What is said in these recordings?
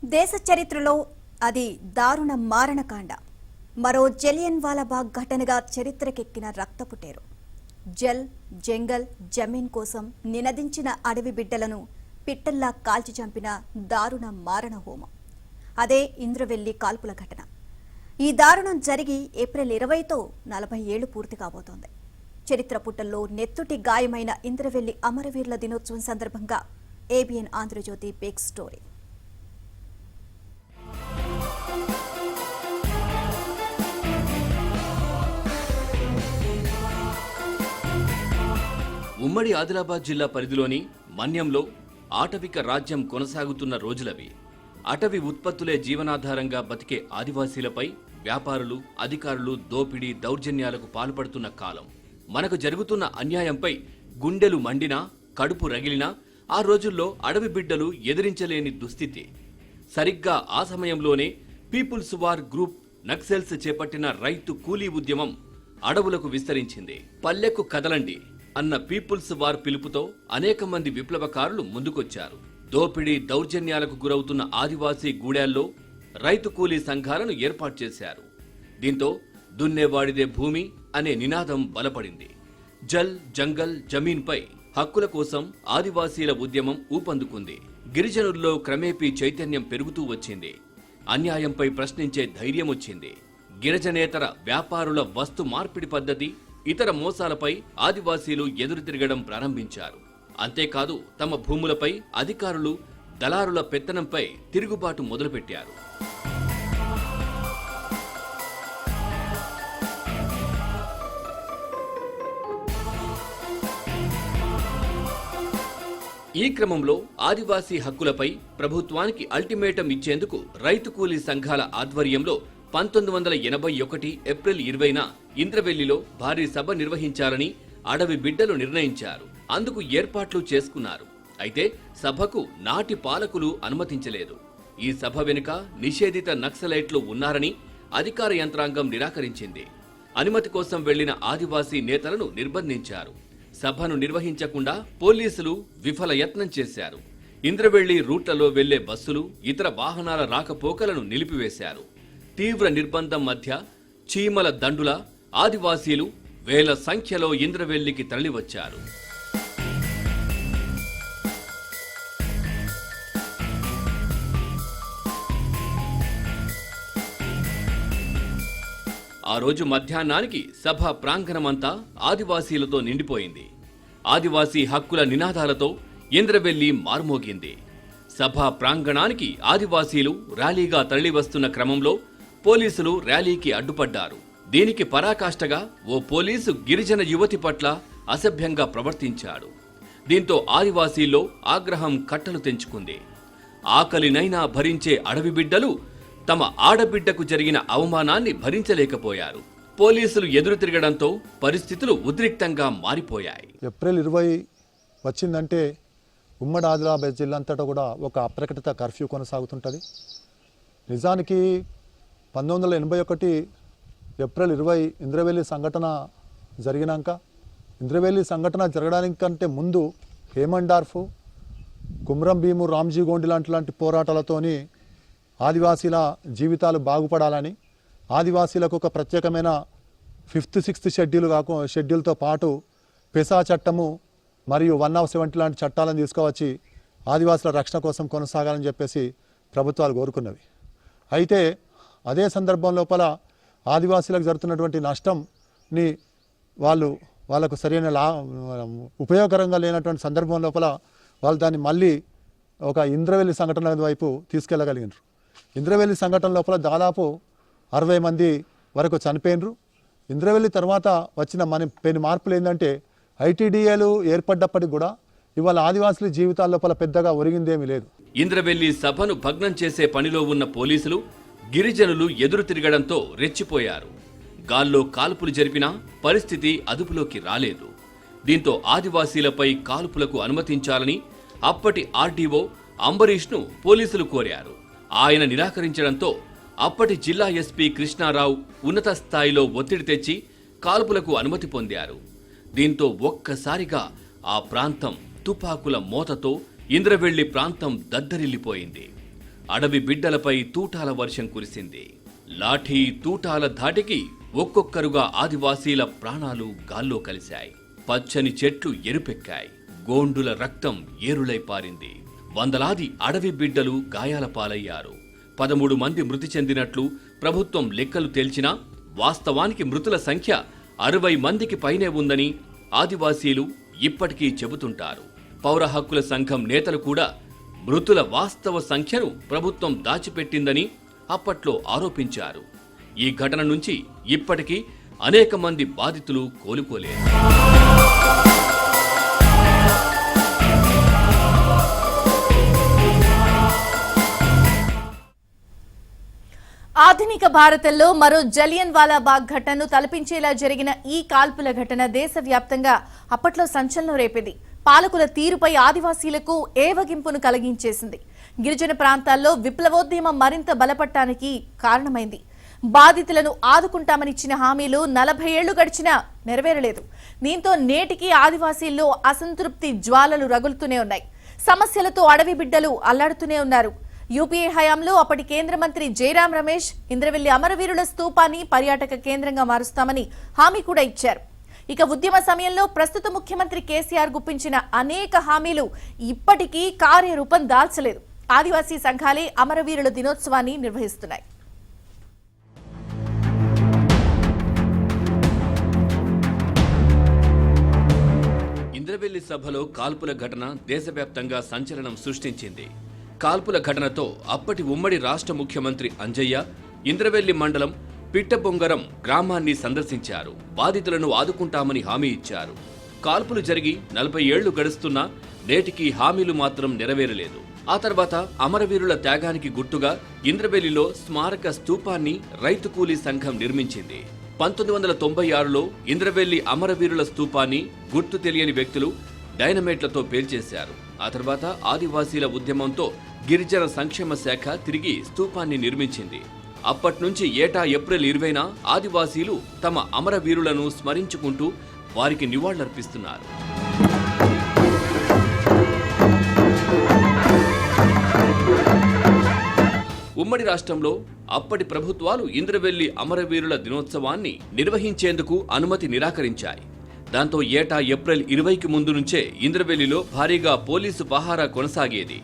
దేశ చరిత్రలో అది దారుణ మారణకాండ. మరో జలియన్ వాలాబాగ్ ఘటనగా చరిత్రకెక్కిన రక్తపుటేరు. జంగల్ జమీన్ కోసం నినదించిన అడవి బిడ్డలను పిట్టల్లా కాల్చి చంపిన దారుణ మారణ హోమం. అదే ఇంద్రవెల్లి కాల్పుల ఘటన. ఈ దారుణం జరిగి ఏప్రిల్ 20తో 40 ఏళ్లు పూర్తి కాబోతోంది. చరిత్ర పుటల్లో నెత్తుటి గాయమైన ఇంద్రవెల్లి అమరవీరుల దినోత్సవం సందర్భంగా ఏబిఎన్ ఆంధ్రజ్యోతి బిగ్ స్టోరీ. ఉమ్మడి ఆదిలాబాద్ జిల్లా పరిధిలోని మన్యంలో ఆటవిక రాజ్యం కొనసాగుతున్న రోజులవి. అటవీ ఉత్పత్తులే జీవనాధారంగా బతికే ఆదివాసీలపై వ్యాపారులు, అధికారులు దోపిడీ, దౌర్జన్యాలకు పాల్పడుతున్న కాలం. మనకు జరుగుతున్న అన్యాయంపై గుండెలు మండినా, కడుపు రగిలినా ఆ రోజుల్లో అడవి బిడ్డలు ఎదిరించలేని దుస్థితి. సరిగ్గా ఆ సమయంలోనే పీపుల్స్ వార్ గ్రూప్ నక్సల్స్ చేపట్టిన రైతు కూలీ ఉద్యమం అడవులకు విస్తరించింది. పల్లెకు కదలండి అన్న పీపుల్స్ వార్ పిలుపుతో అనేక మంది విప్లవకారులు ముందుకొచ్చారు. దోపిడీ, దౌర్జన్యాలకు గురవుతున్న ఆదివాసీ గూడెల్లో రైతు కూలీ సంఘాలను ఏర్పాటు చేశారు. దీంతో దున్నేవాడిదే భూమి అనే నినాదం బలపడింది. జంగల్ జమీన్పై హక్కుల కోసం ఆదివాసీల ఉద్యమం ఊపందుకుంది. గిరిజనుల్లో క్రమేపీ చైతన్యం పెరుగుతూ వచ్చింది. అన్యాయంపై ప్రశ్నించే ధైర్యం వచ్చింది. గిరిజనేతర వ్యాపారుల వస్తు మార్పిడి పద్ధతి, ఇతర మోసాలపై ఆదివాసీలు ఎదురు తిరగడం ప్రారంభించారు. అంతేకాదు, తమ భూములపై అధికారులు, దళారుల పెత్తనంపై తిరుగుబాటు మొదలుపెట్టారు. ఈ క్రమంలో ఆదివాసీ హక్కులపై ప్రభుత్వానికి అల్టిమేటం ఇచ్చేందుకు రైతు కూలీ సంఘాల ఆధ్వర్యంలో 1981 ఏప్రిల్ 20న ఇంద్రవెల్లిలో భారీ సభ నిర్వహించాలని అడవి బిడ్డలు నిర్ణయించారు. అందుకు ఏర్పాట్లు చేసుకున్నారు. అయితే సభకు నాటి పాలకులు అనుమతించలేదు. ఈ సభ వెనుక నిషేధిత నక్సలైట్లు ఉన్నారని అధికార యంత్రాంగం నిరాకరించింది. అనుమతి కోసం వెళ్లిన ఆదివాసీ నేతలను నిర్బంధించారు. సభను నిర్వహించకుండా పోలీసులు విఫల యత్నం చేశారు. ఇంద్రవెల్లి రూట్లలో వెళ్లే బస్సులు, ఇతర వాహనాల రాకపోకలను నిలిపివేశారు. తీవ్ర నిర్బంధం మధ్య చీమల దండుల ఆదివాసీలు వేల సంఖ్యలో ఇంద్రవెల్లికి తరలివచ్చారు. ఆ రోజు మధ్యాహ్నానికి సభ ప్రాంగణమంతా ఆదివాసీలతో నిండిపోయింది. ఆదివాసీ హక్కుల నినాదాలతో ఇంద్రవెల్లి మార్మోగింది. సభ ప్రాంగణానికి ఆదివాసీలు ర్యాలీగా తరలివస్తున్న క్రమంలో పోలీసులు ర్యాలీకి అడ్డుపడ్డారు. దీనికి పరాకాష్ఠగా ఓ పోలీసు గిరిజన యువతి పట్ల అసభ్యంగా ప్రవర్తించాడు. దీంతో ఆదివాసీల్లో ఆగ్రహం కట్టలు తెంచుకుంది. ఆకలినైనా భరించే అడవి బిడ్డలు తమ ఆడబిడ్డకు జరిగిన అవమానాన్ని భరించలేకపోయారు. పోలీసులు ఎదురు తిరగడంతో పరిస్థితులు ఉద్రిక్తంగా మారిపోయాయి. ఏప్రిల్ 20 వచ్చిందంటే ఉమ్మడి ఆదిలాబాద్ జిల్లా అంతటా కూడా ఒక అప్రకటిత కర్ఫ్యూ కొనసాగుతుంటుంది. నిజానికి 1981 ఏప్రిల్ 20 ఇంద్రవెల్లి సంఘటన జరిగినాక, ఇంద్రవెల్లి సంఘటన జరగడానికంటే ముందు హేమండార్ఫ్, కుమ్రం భీము, రామ్జీ గోండి లాంటి పోరాటాలతోని ఆదివాసీల జీవితాలు బాగుపడాలని, ఆదివాసీలకు ఒక ప్రత్యేకమైన 5th 6th షెడ్యూల్తో పాటు పెసా చట్టము మరియు 170 లాంటి చట్టాలను తీసుకువచ్చి ఆదివాసుల రక్షణ కోసం కొనసాగాలని చెప్పేసి ప్రభుత్వాలు కోరుకున్నవి. అయితే అదే సందర్భం లోపల ఆదివాసీలకు జరుగుతున్నటువంటి నష్టంని వాళ్ళకు సరైన ఉపయోగకరంగా లేనటువంటి సందర్భం లోపల వాళ్ళు దాన్ని మళ్ళీ ఒక ఇంద్రవెల్లి సంఘటన వైపు తీసుకెళ్ళగలిగినారు. ఇంద్రవెల్లి సంఘటన లోపల దాదాపు 60 మంది వరకు చనిపోయినరు. ఇంద్రవెల్లి తర్వాత వచ్చిన పెను మార్పులు ఏంటంటే ఐటీడీఏలు ఏర్పడ్డప్పటికి కూడా ఇవాళ ఆదివాసుల జీవితాల లోపల పెద్దగా ఒరిగిందేమీ లేదు. ఇంద్రవెల్లి సభను భగ్నం చేసే పనిలో ఉన్న పోలీసులు, గిరిజనులు ఎదురు తిరగడంతో రెచ్చిపోయారు. గాల్లో కాల్పులు జరిపినా పరిస్థితి అదుపులోకి రాలేదు. దీంతో ఆదివాసీలపై కాల్పులకు అనుమతించాలని అప్పటి ఆర్డీఓ అంబరీష్ను పోలీసులు కోరారు. ఆయన నిరాకరించడంతో అప్పటి జిల్లా ఎస్పీ కృష్ణారావు ఉన్నత స్థాయిలో ఒత్తిడి తెచ్చి కాల్పులకు అనుమతి పొందారు. దీంతో ఒక్కసారిగా ఆ ప్రాంతం తుపాకుల మోతతో ఇంద్రవెల్లి ప్రాంతం దద్దరిల్లిపోయింది. అడవి బిడ్డలపై తూటాల వర్షం కురిసింది. లాఠీ తూటాల ధాటికి ఒక్కొక్కరుగా ఆదివాసీల ప్రాణాలు గాల్లో కలిశాయి. పచ్చని చెట్లు ఎరుపెక్కాయి. గోండుల రక్తం ఏరులై పారింది. వందలాది అడవి బిడ్డలు గాయాల పాలయ్యారు. 13 మంది మృతి చెందినట్లు ప్రభుత్వం లెక్కలు తేల్చినా వాస్తవానికి మృతుల సంఖ్య 60 మందికి పైనే ఉందని ఆదివాసీలు ఇప్పటికీ చెబుతుంటారు. పౌర హక్కుల సంఘం నేతలు కూడా మృతుల వాస్తవ సంఖ్యను ప్రభుత్వం దాచిపెట్టిందని అప్పట్లో ఆరోపించారు. ఈ ఘటన నుంచి ఇప్పటికీ అనేక మంది బాధితులు కోలుకోలేరు. ఆధునిక భారతంలో మరో జలియన్ వాలాబాగ్ ఘటనను తలపించేలా జరిగిన ఈ కాల్పుల ఘటన దేశవ్యాప్తంగా అప్పట్లో సంచలనం రేపింది. పాలకుల తీరుపై ఆదివాసీలకు ఏవగింపును కలిగించేసింది. గిరిజన ప్రాంతాల్లో విప్లవోద్యమం మరింత బలపడటానికి కారణమైంది. బాధితులను ఆదుకుంటామనిచ్చిన హామీలు 40 ఏళ్లు గడిచినా నెరవేరలేదు. దీంతో నేటికి ఆదివాసీల్లో అసంతృప్తి జ్వాలలు రగులుతూనే ఉన్నాయి. సమస్యలతో అడవి బిడ్డలు అల్లాడుతూనే ఉన్నారు. యూపీఏ హయాంలో అప్పటి కేంద్ర మంత్రి జైరాం రమేష్ ఇంద్రవెల్లి అమరవీరుల స్తూపాన్ని పర్యాటక కేంద్రంగా మారుస్తామని హామీ కూడా ఇచ్చారు. ఇక ఉద్యమ సమయంలో ప్రస్తుత ముఖ్యమంత్రి కేసీఆర్ గుప్పించిన అనేక హామీలు ఇప్పటికీ కార్యరూపం దాల్చలేదు. ఆదివాసీ సంఘాలే అమరవీరుల దినోత్సవాన్ని నిర్వహిస్తున్నాయి. ఇంద్రవెల్లి సభలో కాల్పుల ఘటన దేశవ్యాప్తంగా సంచలనం సృష్టించింది. కాల్పుల ఘటనతో అప్పటి ఉమ్మడి రాష్ట్ర ముఖ్యమంత్రి అంజయ్య ఇంద్రవెల్లి మండలం పిట్టబొంగరం గ్రామాన్ని సందర్శించారు. బాధితులను ఆదుకుంటామని హామీ ఇచ్చారు. కాల్పులు జరిగి 40 ఏళ్లు గడుస్తున్నా నేటికి హామీలు మాత్రం నెరవేరలేదు. ఆ తర్వాత అమరవీరుల త్యాగానికి గుర్తుగా ఇంద్రవెల్లిలో స్మారక స్తూపాన్ని రైతు కూలీ సంఘం నిర్మించింది. 1996లో ఇంద్రవెల్లి అమరవీరుల స్తూపాన్ని గుర్తు తెలియని వ్యక్తులు డైనమైట్లతో పేల్చేశారు. ఆ తర్వాత ఆదివాసీల ఉద్యమంతో గిరిజన సంక్షేమ శాఖ తిరిగి స్తూపాన్ని నిర్మించింది. అప్పట్నుంచి ఏటా ఏప్రిల్ 20న ఆదివాసీలు తమ అమరవీరులను స్మరించుకుంటూ వారికి నివాళులర్పిస్తున్నారు. ఉమ్మడి రాష్ట్రంలో అప్పటి ప్రభుత్వాలు ఇంద్రవెల్లి అమరవీరుల దినోత్సవాన్ని నిర్వహించేందుకు అనుమతి నిరాకరించాయి. దాంతో ఏటా ఏప్రిల్ 20కి ముందు నుంచే ఇంద్రవెల్లిలో భారీగా పోలీసు పహారా కొనసాగేది.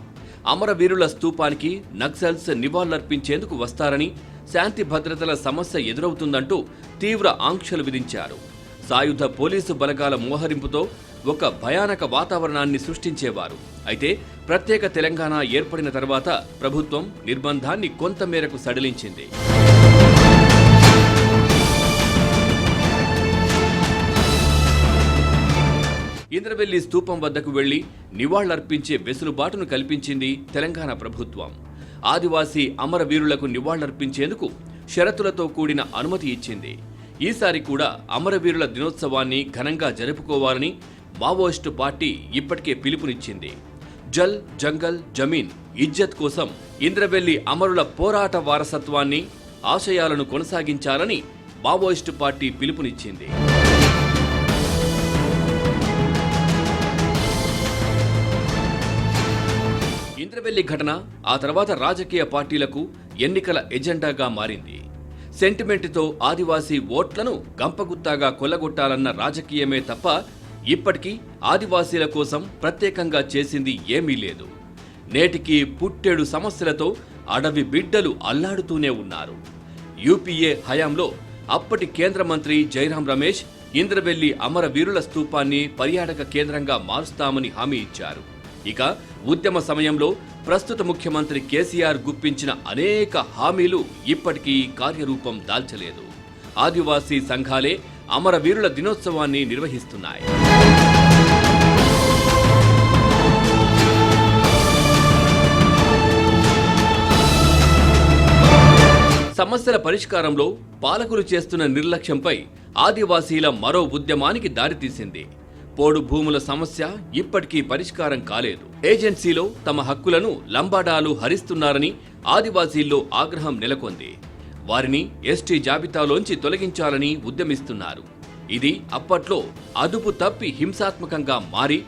అమరవీరుల స్తూపానికి నక్సల్స్ నివాళులర్పించేందుకు వస్తారని, శాంతి భద్రతల సమస్య ఎదురవుతుందంటూ తీవ్ర ఆంక్షలు విధించారు. సాయుధ పోలీసు బలగాల మోహరింపుతో ఒక భయానక వాతావరణాన్ని సృష్టించేవారు. అయితే ప్రత్యేక తెలంగాణ ఏర్పడిన తర్వాత ప్రభుత్వం నిర్బంధాన్ని కొంతమేరకు సడలించింది. ఇంద్రవెల్లి స్తూపం వద్దకు వెళ్లి నివాళులర్పించే వెసులుబాటును కల్పించింది తెలంగాణ ప్రభుత్వం. ఆదివాసీ అమరవీరులకు నివాళులర్పించేందుకు షరతులతో కూడిన అనుమతి ఇచ్చింది. ఈసారి కూడా అమరవీరుల దినోత్సవాన్ని ఘనంగా జరుపుకోవాలని మావోయిస్టు పార్టీ ఇప్పటికే పిలుపునిచ్చింది. జల్, జంగల్, జమీన్, ఇజ్జత్ కోసం ఇంద్రవెల్లి అమరుల పోరాట వారసత్వాన్ని, ఆశయాలను కొనసాగించాలని మావోయిస్టు పార్టీ పిలుపునిచ్చింది. ఇంద్రవెల్లి ఘటన ఆ తర్వాత రాజకీయ పార్టీలకు ఎన్నికల ఎజెండాగా మారింది. సెంటిమెంటుతో ఆదివాసీ ఓట్లను గంపగుత్తాగా కొల్లగొట్టాలన్న రాజకీయమే తప్ప ఇప్పటికీ ఆదివాసీల కోసం ప్రత్యేకంగా చేసింది ఏమీ లేదు. నేటికి పుట్టెడు సమస్యలతో అడవి బిడ్డలు అల్లాడుతూనే ఉన్నారు. యూపీఏ హయాంలో అప్పటి కేంద్ర మంత్రి జైరాం రమేష్ ఇంద్రవెల్లి అమరవీరుల స్తూపాన్ని పర్యాటక కేంద్రంగా మారుస్తామని హామీ ఇచ్చారు. ఇక ఉద్యమ సమయంలో ప్రస్తుత ముఖ్యమంత్రి కేసీఆర్ గుప్పించిన అనేక హామీలు ఇప్పటికీ కార్యరూపం దాల్చలేదు. ఆదివాసీ సంఘాలే అమరవీరుల దినోత్సవాన్ని నిర్వహిస్తున్నాయి. సమస్యల పరిష్కారంలో పాలకులు చేస్తున్న నిర్లక్ష్యంపై ఆదివాసీల మరో ఉద్యమానికి దారితీసింది. పోడు భూముల సమస్య ఇప్పటికీ పరిష్కారం కాలేదు. ఏజెన్సీలో తమ హక్కులను లంబాడాలు హరిస్తున్నారని ఆదివాసీల్లో ఆగ్రహం నెలకొంది. వారిని ఎస్టీ జాబితాలోంచి తొలగించాలని ఉద్యమిస్తున్నారు. ఇది అప్పట్లో అదుపు తప్పి హింసాత్మకంగా మారి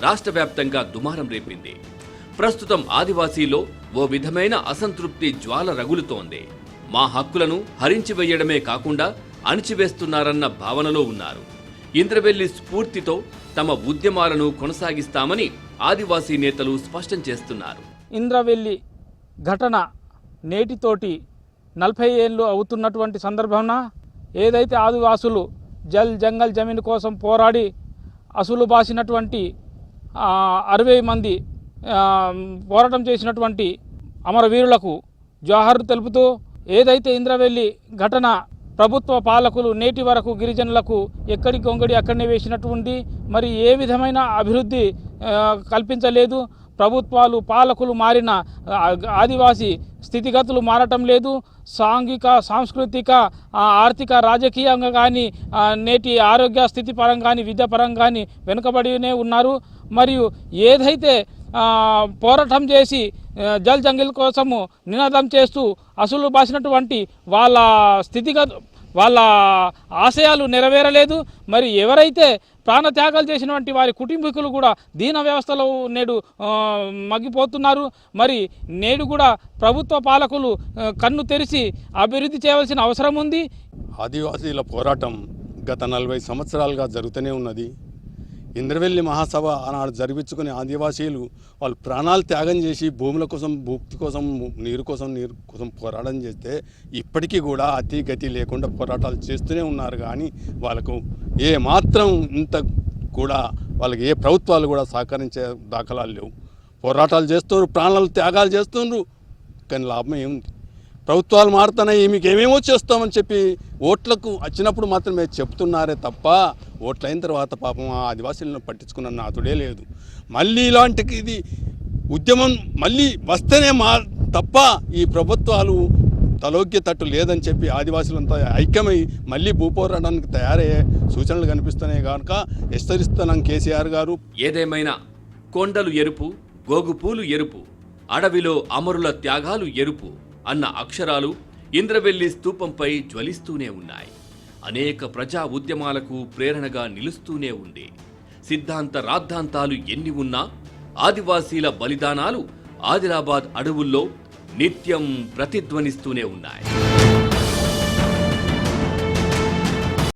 రాష్ట్ర వ్యాప్తంగా దుమారం రేపింది. ప్రస్తుతం ఆదివాసీలో ఓ విధమైన అసంతృప్తి జ్వాల రగులుతోంది. మా హక్కులను హరించివేయడమే కాకుండా అణిచివేస్తున్నారన్న భావనలో ఉన్నారు. ఇంద్రవెల్లి స్ఫూర్తితో తమ ఉద్యమాలను కొనసాగిస్తామని ఆదివాసీ నేతలు స్పష్టం చేస్తున్నారు. ఇంద్రవెల్లి ఘటన నేటితోటి 40 ఏళ్ళు అవుతున్నటువంటి సందర్భంన ఏదైతే ఆదివాసులు జల్ జంగల్ జమీన్ కోసం పోరాడి అసలు బాసినటువంటి 60 మంది పోరాటం చేసినటువంటి అమరవీరులకు జోహార్లు తెలుపుతూ ఏదైతే ఇంద్రవెల్లి ఘటన ప్రభుత్వ పాలకులు నేటి వరకు గిరిజనులకు ఎక్కడి గొంగడి అక్కడనే వేసినటువంటి మరి ఏ విధమైన అభివృద్ధి కల్పించలేదు. ప్రభుత్వాలు పాలకులు మారిన ఆదివాసీ స్థితిగతులు మారటం లేదు. సాంఘిక సాంస్కృతిక ఆర్థిక రాజకీయంగా కానీ నేటి ఆరోగ్య స్థితి పరంగా కానీ విద్య పరంగా కానీ వెనుకబడినే ఉన్నారు. మరియు ఏదైతే పోరాటం చేసి జల్ జంగిల్ కోసము నినాదం చేస్తూ అసలు బాసినటువంటి వాళ్ళ ఆశయాలు నెరవేరలేదు. మరి ఎవరైతే ప్రాణత్యాగాలు చేసినటువంటి వారి కుటుంబీకులు కూడా దీన వ్యవస్థలో నేడు మగ్గిపోతున్నారు. మరి నేడు కూడా ప్రభుత్వ పాలకులు కన్ను తెరిచి అభివృద్ధి చేయవలసిన అవసరం ఉంది. ఆదివాసీల పోరాటం గత 40 సంవత్సరాలుగా జరుగుతూనే ఉన్నది. ఇంద్రవెల్లి మహాసభ ఆనాడు జరిపించుకుని ఆదివాసీలు వాళ్ళు ప్రాణాలు త్యాగం చేసి భూముల కోసం భూక్తి కోసం నీరు కోసం పోరాటం చేస్తే ఇప్పటికీ కూడా అతి గతి లేకుండా పోరాటాలు చేస్తూనే ఉన్నారు. కానీ వాళ్ళకు ఏ మాత్రం ఇంత కూడా వాళ్ళకి ఏ ప్రభుత్వాలు కూడా సహకరించే దాఖలాలు లేవు. పోరాటాలు చేస్తున్నారు, ప్రాణాలు త్యాగాలు చేస్తున్నారు, కానీ లాభం ఏముంది? ప్రభుత్వాలు మారుతున్నాయి, మీకు ఏమేమో చేస్తామని చెప్పి ఓట్లకు వచ్చినప్పుడు మాత్రమే చెప్తున్నారే తప్ప ఓట్లైన తర్వాత పాపం ఆ ఆదివాసీలను పట్టించుకున్న నాతుడే లేదు. మళ్ళీ ఇలాంటి ఇది ఉద్యమం మళ్ళీ వస్తేనే తప్ప ఈ ప్రభుత్వాలు తలోగ్యతట్టు లేదని చెప్పి ఆదివాసులంతా ఐక్యమై మళ్ళీ భూపోరాటానికి తయారయ్యే సూచనలు కనిపిస్తున్నాయి కనుక హెచ్చరిస్తున్నాం కేసీఆర్ గారు. ఏదేమైనా కొండలు ఎరుపు, గోగుపూలు ఎరుపు, అడవిలో అమరుల త్యాగాలు ఎరుపు అన్న అక్షరాలు ఇంద్రవెల్లి స్తూపంపై జ్వలిస్తూనే ఉన్నాయి. అనేక ప్రజా ఉద్యమాలకు ప్రేరణగా నిలుస్తూనే ఉంది. సిద్ధాంత రాద్ధాంతాలు ఎన్ని ఉన్నా ఆదివాసీల బలిదానాలు ఆదిలాబాద్ అడవుల్లో నిత్యం ప్రతిధ్వనిస్తూనే ఉన్నాయి.